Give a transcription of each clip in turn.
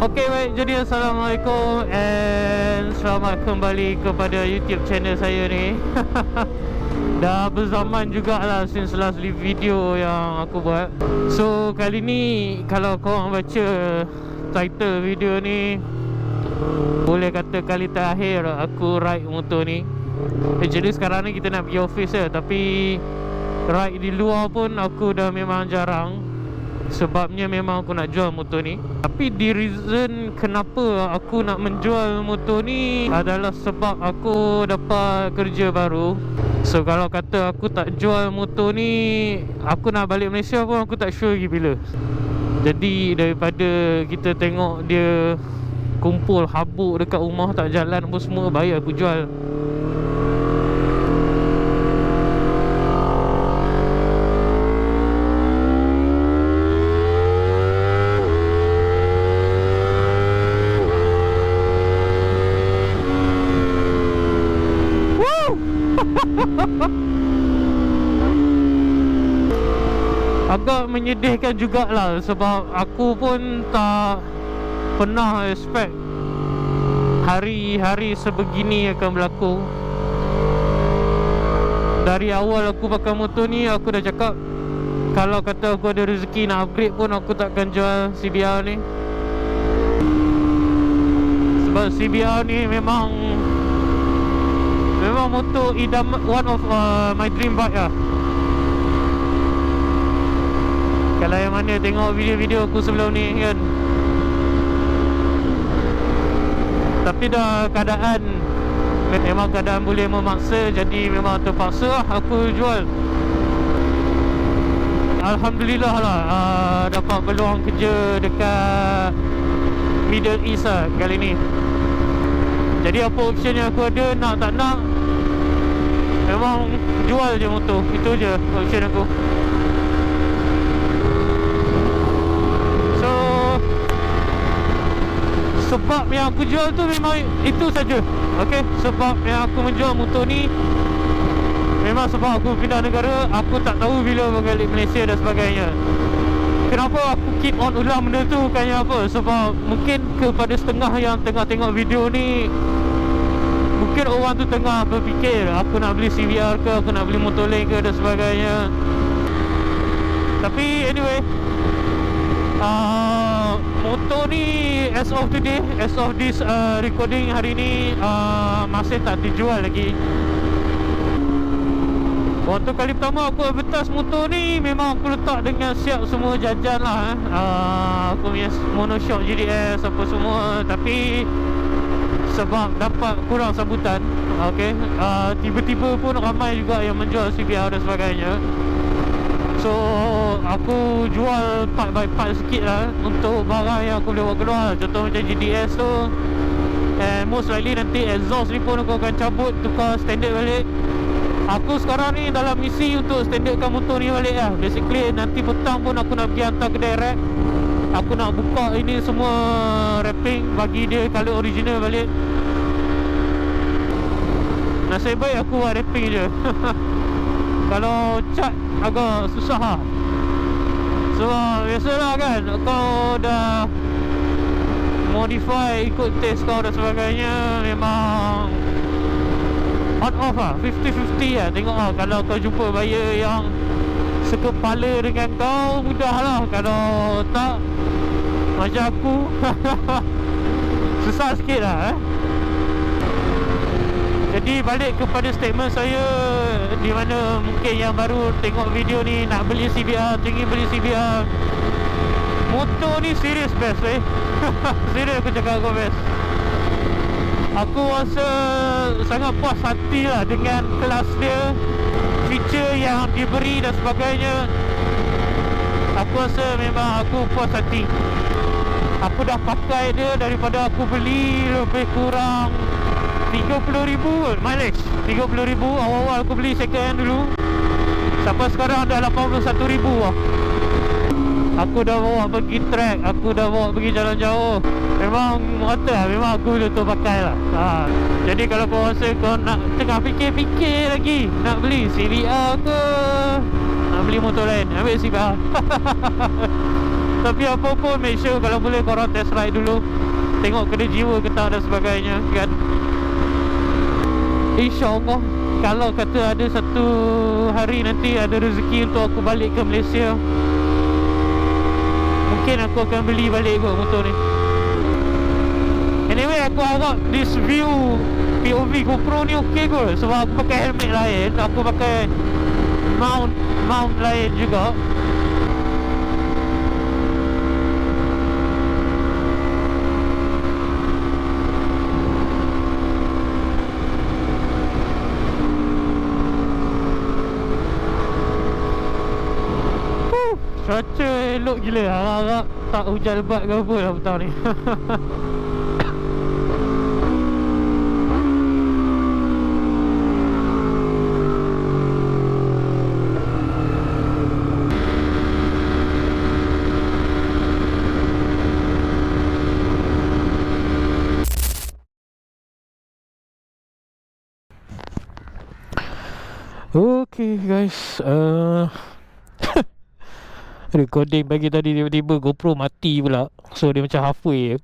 Okay, baik, jadi Assalamualaikum and selamat kembali kepada YouTube channel saya ni. Dah berzaman jugalah since last video yang aku buat. So kali ni kalau korang baca title video ni, boleh kata kali terakhir aku ride motor ni. Jadi sekarang ni kita nak pergi office je, tapi ride di luar pun aku dah memang jarang. Sebabnya memang aku nak jual motor ni. Tapi the reason kenapa aku nak menjual motor ni adalah sebab aku dapat kerja baru. So kalau kata aku tak jual motor ni, aku nak balik Malaysia pun aku tak sure lagi bila. Jadi daripada kita tengok dia kumpul habuk dekat rumah tak jalan pun semua, baik aku jual. Agak menyedihkan jugalah sebab aku pun tak pernah expect hari-hari sebegini akan berlaku. Dari awal aku pakai motor ni, aku dah cakap kalau kata aku ada rezeki nak upgrade pun aku takkan jual CBR ni. Sebab CBR ni memang motor idaman, one of my dream bike lah. Kalau yang mana tengok video-video aku sebelum ni kan, tapi dah keadaan memang keadaan boleh memaksa, jadi memang terpaksa lah aku jual. Alhamdulillah lah, dapat peluang kerja dekat Middle East lah kali ni. Jadi apa option yang aku ada, nak tak nak, memang jual je motor. Itu je option aku. So sebab yang aku jual tu memang itu saja. Okay, sebab yang aku menjual motor ni memang sebab aku pindah negara. Aku tak tahu bila balik Malaysia dan sebagainya. Kenapa aku keep on ulang benda tu? Bukannya apa, sebab mungkin kepada setengah yang tengah tengok video ni, mungkin orang tu tengah berfikir aku nak beli CBR ke, aku nak beli motor lain ke dan sebagainya. Tapi anyway, motor ni as of today, as of this recording hari ni, masih tak dijual lagi. Waktu kali pertama aku advertise motor ni, memang aku letak dengan siap semua jajan lah. Aku punya monoshock GDS apa semua. Tapi sebab dapat kurang sambutan, okay, tiba-tiba pun ramai juga yang menjual CBR dan sebagainya. So aku jual part by part sikit lah untuk barang yang aku boleh buat keluar. Contoh macam GDS tu, and most likely nanti exhaust ni pun aku akan cabut, tukar standard balik. Aku sekarang ni dalam misi untuk standardkan motor ni balik lah. Basically nanti petang pun aku nak pergi hantar kedai wrap. Aku nak buka ini semua wrapping, bagi dia colour original balik. Nasib baik aku buat wrapping je. Kalau cat agak susah lah. Sebab biasalah kan, kau dah modify ikut test kau dan sebagainya, memang on off lah, 50-50 lah. Tengok lah, kalau kau jumpa buyer yang sekepala dengan kau, mudahlah. Kalau tak, macam aku susah sikit lah Jadi balik kepada statement saya, di mana mungkin yang baru tengok video ni nak beli CBR, ingin beli CBR, motor ni serius best serius aku cakap, aku best. Aku rasa sangat puas hati lah dengan kelas dia, feature yang diberi dan sebagainya. Aku rasa memang aku puas hati. Aku dah pakai dia daripada aku beli lebih kurang 30,000 mileage. 30,000 awal-awal aku beli second hand dulu, sampai sekarang dah 81,000 lah. Aku dah bawa pergi track, aku dah bawa pergi jalan jauh. Memang mata lah, memang aku betul pakai lah Jadi kalau kau rasa kau nak tengah fikir-fikir lagi nak beli CBR ke, nak beli motor lain, ambil CBR Tapi apa pun, make sure kalau boleh korang test ride dulu, tengok kena jiwa ke tak dan sebagainya kan. InsyaAllah kalau kata ada satu hari nanti ada rezeki untuk aku balik ke Malaysia, mungkin aku akan beli balik kot motor ni. Anyway, aku harap this view POV GoPro ni okey kot, sebab aku pakai helmet lain, aku pakai mount lain juga. Cuaca elok gila, harap-harap tak hujan lebat ke apa lah petang ni Okay guys, recording pagi tadi tiba-tiba GoPro mati pula. So dia macam halfway je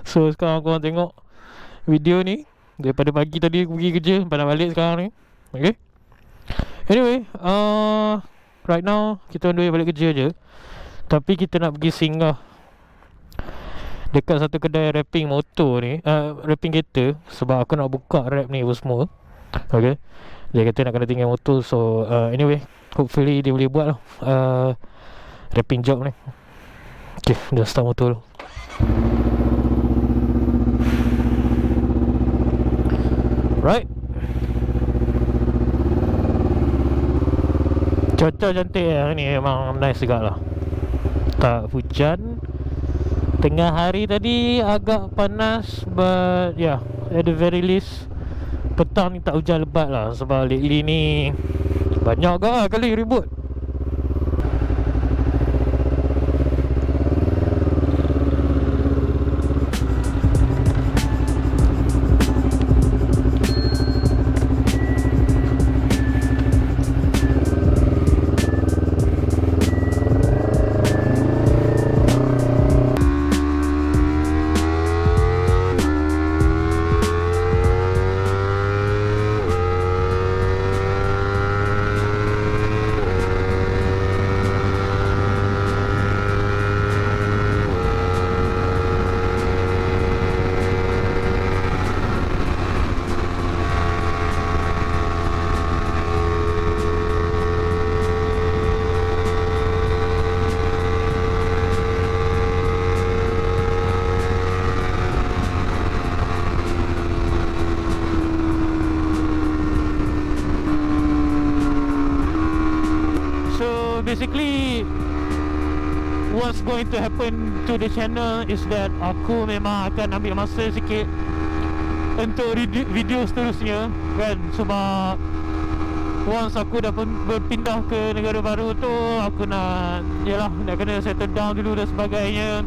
So sekarang korang tengok video ni daripada pagi tadi aku pergi kerja sampai nak balik sekarang ni. Okay, anyway, right now kita on the way balik kerja je. Tapi kita nak pergi singgah dekat satu kedai wrapping motor ni, wrapping kereta, sebab aku nak buka wrap ni apa semua. Okay, dia kata nak kena tinggal motor. So anyway, hopefully dia boleh buat lah wrapping job ni. Okay, dah start motor dulu. Right, cuaca cantik hari ni, memang nice juga lah. Tak hujan. Tengah hari tadi agak panas, but yeah, at the very least petang ni tak hujan lebat lah. Sebab lately ni banyak agak kali ribut. Basically, what's going to happen to the channel is that aku memang akan ambil masa sikit untuk video seterusnya kan. Sebab once aku dah berpindah ke negara baru tu, aku nak, yelah, nak kena settle down dulu dan sebagainya.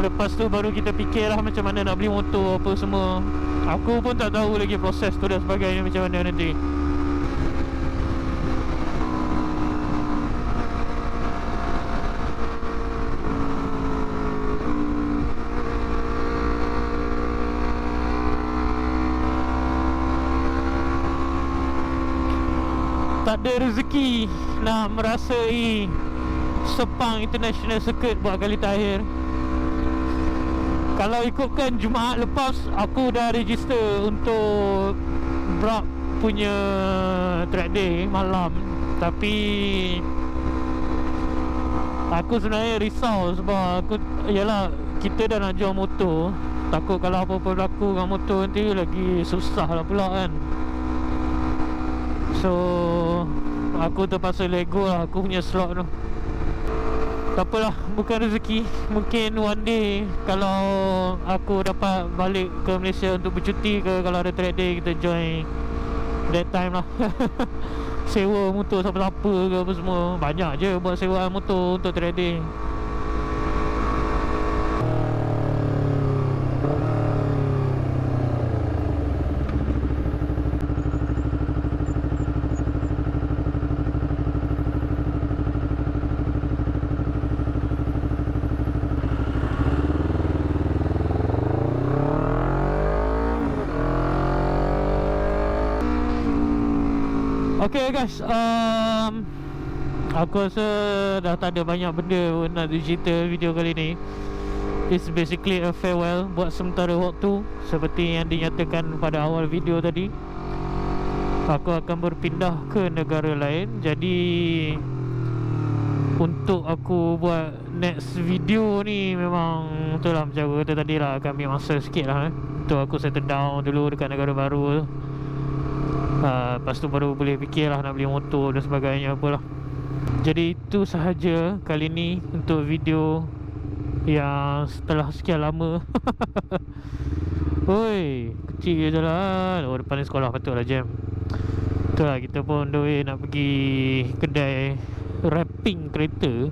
Lepas tu baru kita fikirlah macam mana nak beli motor apa semua. Aku pun tak tahu lagi proses tu dan sebagainya macam mana nanti. Tak ada rezeki nak merasai Sepang International Circuit buat kali terakhir. Kalau ikutkan Jumaat lepas, aku dah register untuk Brab punya track day malam. Tapi aku sebenarnya risau sebab aku, yalah, kita dah nak jual motor. Takut kalau apa-apa berlaku dengan motor nanti lagi susah lah pula kan. So aku terpaksa let go lah aku punya slot tu. Tak apalah, bukan rezeki. Mungkin one day kalau aku dapat balik ke Malaysia untuk bercuti ke, kalau ada track day, kita join that time lah. Sewa motor siapa-siapa ke apa semua. Banyak je buat sewaan motor untuk track day. Okay guys, aku rasa dah tak ada banyak benda nak cerita video kali ni. It's basically a farewell buat sementara waktu. Seperti yang dinyatakan pada awal video tadi, aku akan berpindah ke negara lain. Jadi untuk aku buat next video ni, memang itulah macam aku kata tadi lah, akan ambil masa sikit lah untuk aku settle down dulu dekat negara baru. Lepas tu baru boleh fikir lah nak beli motor dan sebagainya apalah. Jadi itu sahaja kali ni untuk video yang setelah sekian lama. Oi, kecil je jalan. Oh, depan ni sekolah, patutlah jam. Itulah, kita pun doi nak pergi kedai wrapping kereta.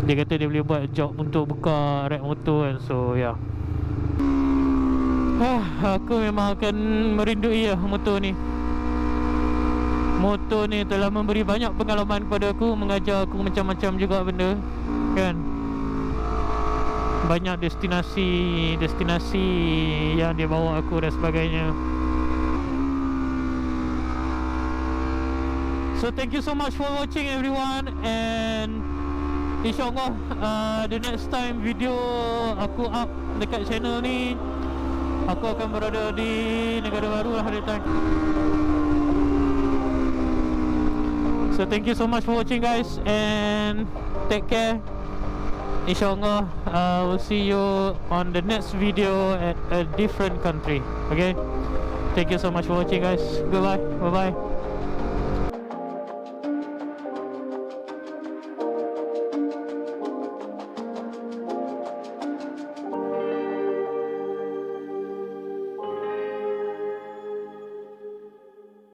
Dia kata dia boleh buat job untuk buka wrap motor kan. So ya, aku memang akan merindui lah motor ni. Motor ni telah memberi banyak pengalaman kepada aku, mengajar aku macam-macam juga benda kan. Banyak destinasi yang dia bawa aku dan sebagainya. So thank you so much for watching everyone. And InsyaAllah the next time video aku up dekat channel ni, aku akan berada di negara baru lah that time. So thank you so much for watching guys, and take care. InsyaAllah we'll see you on the next video at a different country. Okay, thank you so much for watching guys. Goodbye, bye bye.